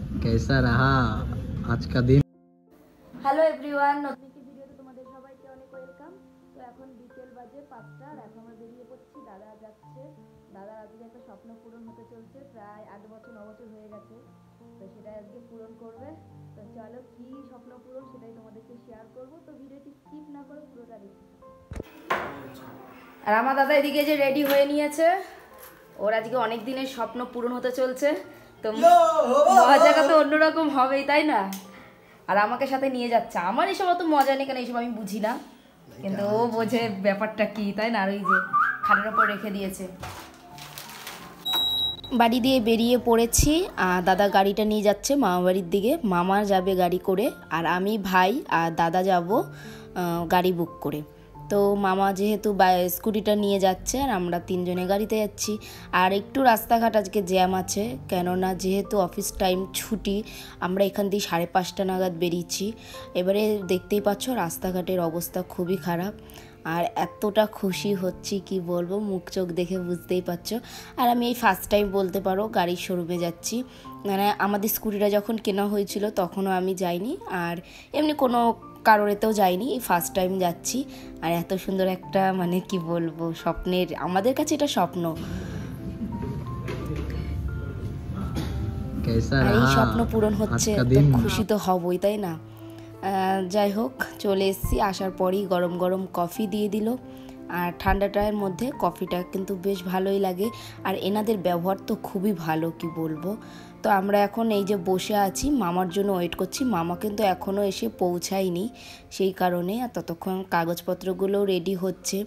कैसा रहा आज का दिन। হ্যালো এভরিওয়ান, নতুন একটি ভিডিওতে তোমাদের সবাইকে অনেক ওয়েলকাম। তো এখন বিকেল বাজে 5টা আর এখন আমরা বেরিয়ে পড়ছি। দাদা যাচ্ছে, দাদার আজকে একটা স্বপ্ন পূরণ হতে চলছে। প্রায় 8 বছর 9 বছর হয়ে গেছে, তো সেটা আজকে পূরণ করবে। তো চলো কি স্বপ্ন পূরণ সেটাই তোমাদেরকে শেয়ার করব। তো ভিডিওটি স্কিপ না করে পুরোটা দেখতে থাকো। আর আমার দাদা এদিকে যে রেডি হয়ে নিয়েছে, ওর আজকে অনেক দিনের স্বপ্ন পূরণ হতে চলছে। তো মজাটা তো অন্যরকম হবেই, তাই না? আর আমাকে সাথে নিয়ে যাচ্ছে। আমার এসব অত মজা নেই, কেন এইসব আমি বুঝি না, কিন্তু ও বোঝে ব্যাপারটা কি, তাই না? আর ওই যে খাটের ওপর রেখে দিয়েছে। বাড়ি দিয়ে বেরিয়ে পড়েছি। দাদা গাড়িটা নিয়ে যাচ্ছে মামা বাড়ির দিকে। মামা যাবে গাড়ি করে, আর আমি, ভাই আর দাদা যাব গাড়ি বুক করে। তো মামা যেহেতু স্কুটিটা নিয়ে যাচ্ছে আর আমরা তিনজনে গাড়িতে যাচ্ছি। আর একটু রাস্তাঘাট আজকে জ্যাম আছে, কেননা যেহেতু অফিস টাইম ছুটি, আমরা এখান দিয়ে 5:30 নাগাদ বেরিয়েছি। এবারে দেখতেই পাচ্ছ রাস্তাঘাটের অবস্থা খুবই খারাপ। আর এতটা খুশি হচ্ছি কি বলবো, মুখ চোখ দেখে বুঝতেই পারছো। আর আমি এই ফার্স্ট টাইম বলতে পারো গাড়ির শোরুমে যাচ্ছি। মানে আমাদের স্কুটিটা যখন কেনা হয়েছিল তখনও আমি যাইনি, আর এমনি কোনো কারোরেতেও যাইনি, এই ফার্স্ট টাইম যাচ্ছি। আর এত সুন্দর একটা, মানে কি বলবো, স্বপ্নের, আমাদের কাছে এটা স্বপ্ন। আর এই স্বপ্ন পূরণ হচ্ছে, তো খুশি তো হবই, তাই না? যাই হোক, চলে এসেছি। আসার পরই গরম গরম কফি দিয়ে দিল। আর ঠান্ডাটার মধ্যে কফিটা কিন্তু বেশ ভালোই লাগে। আর এনাদের ব্যবহার তো খুবই ভালো, কি বলবো। তো আমরা এখন এই যে বসে আছি, মামার জন্য ওয়েট করছি। মামা কিন্তু এখনও এসে পৌঁছায়নি, সেই কারণে। আর ততক্ষণ কাগজপত্রগুলো রেডি হচ্ছে।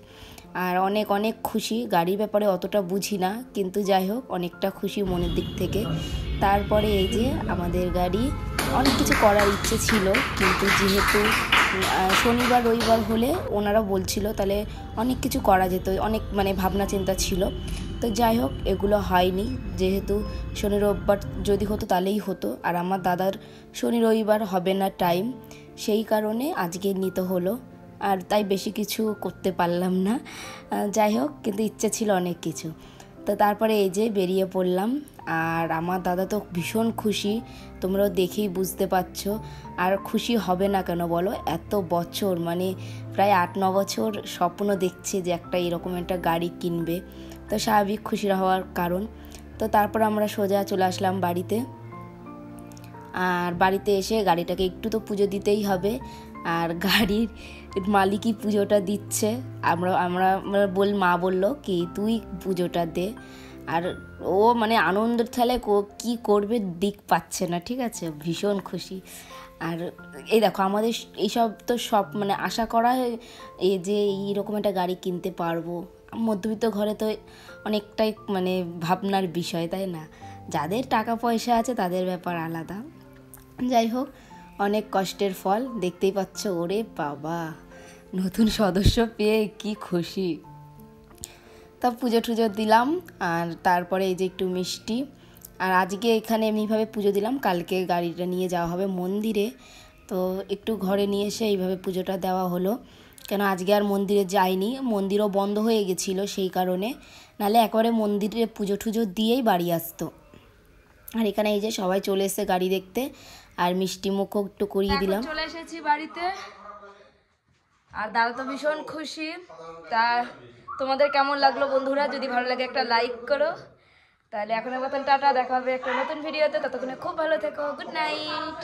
আর অনেক অনেক খুশি। গাড়ির ব্যাপারে অতটা বুঝি না, কিন্তু যাই হোক অনেকটা খুশি মনের দিক থেকে। তারপরে এই যে আমাদের গাড়ি, অনেক কিছু করার ইচ্ছে ছিল, কিন্তু যেহেতু শনিবার রবিবার হলে ওনারা বলছিল তাহলে অনেক কিছু করা যেত, অনেক মানে ভাবনা চিন্তা ছিল। তো যাই হোক এগুলো হয়নি। যেহেতু শনি রবিবার যদি হতো তাহলেই হতো, আর আমার দাদার শনি রবিবার হবে না টাইম, সেই কারণে আজকে নিতে হলো। আর তাই বেশি কিছু করতে পারলাম না। যাই হোক, কিন্তু ইচ্ছে ছিল অনেক কিছু। তো তারপরে এই যে বেরিয়ে পড়লাম। আর আমার দাদা তো ভীষণ খুশি, তোমরাও দেখেই বুঝতে পারছো। আর খুশি হবে না কেন বলো, এত বছর, মানে প্রায় 8-9 বছর স্বপ্ন দেখছে যে একটা এরকম একটা গাড়ি কিনবে, তো স্বাভাবিক খুশি হওয়ার কারণ। তো তারপর আমরা সোজা চলে আসলাম বাড়িতে। আর বাড়িতে এসে গাড়িটাকে একটু তো পুজো দিতেই হবে। আর গাড়ির মালিকই পুজোটা দিচ্ছে। মা বলল কি তুই পুজোটা দে। আর ও মানে আনন্দের ঠেলে কি করবে দিক পাচ্ছে না, ঠিক আছে, ভীষণ খুশি। আর এই দেখো আমাদের এইসব তো সব মানে আশা করা এই যে এইরকম একটা গাড়ি কিনতে পারবো, মধ্যবিত্ত ঘরে তো অনেকটাই মানে ভাবনার বিষয়, তাই না? যাদের টাকা পয়সা আছে তাদের ব্যাপার আলাদা। যাই হোক, অনেক কষ্টের ফল, দেখতেই পাচ্ছ। ওরে বাবা, নতুন সদস্য পেয়ে কি খুশি। তা পুজো টুজো দিলাম। আর তারপরে এই যে একটু মিষ্টি। আর আজকে এখানে এমনিভাবে পুজো দিলাম, কালকে গাড়িটা নিয়ে যাওয়া হবে মন্দিরে। তো একটু ঘরে নিয়ে এসে এইভাবে পুজোটা দেওয়া হলো, কেন আজকে আর মন্দিরে যাইনি, মন্দিরও বন্ধ হয়ে গেছিলো সেই কারণে। নাহলে একবারে মন্দিরে পুজো টুজো দিয়েই বাড়ি আসতো। আর এখানে এই যে সবাই চলে এসেছে গাড়ি দেখতে, আর মিষ্টি মুখও একটু করিয়ে দিলাম। চলে এসেছি বাড়িতে, আর দাদা তো ভীষণ খুশি। তা তোমাদের কেমন লাগলো বন্ধুরা? যদি ভালো লাগে একটা লাইক করো। তাহলে এখনের মতন টাটা, দেখা হবে একটা নতুন ভিডিওতে। ততক্ষণে খুব ভালো থেকো। Good night.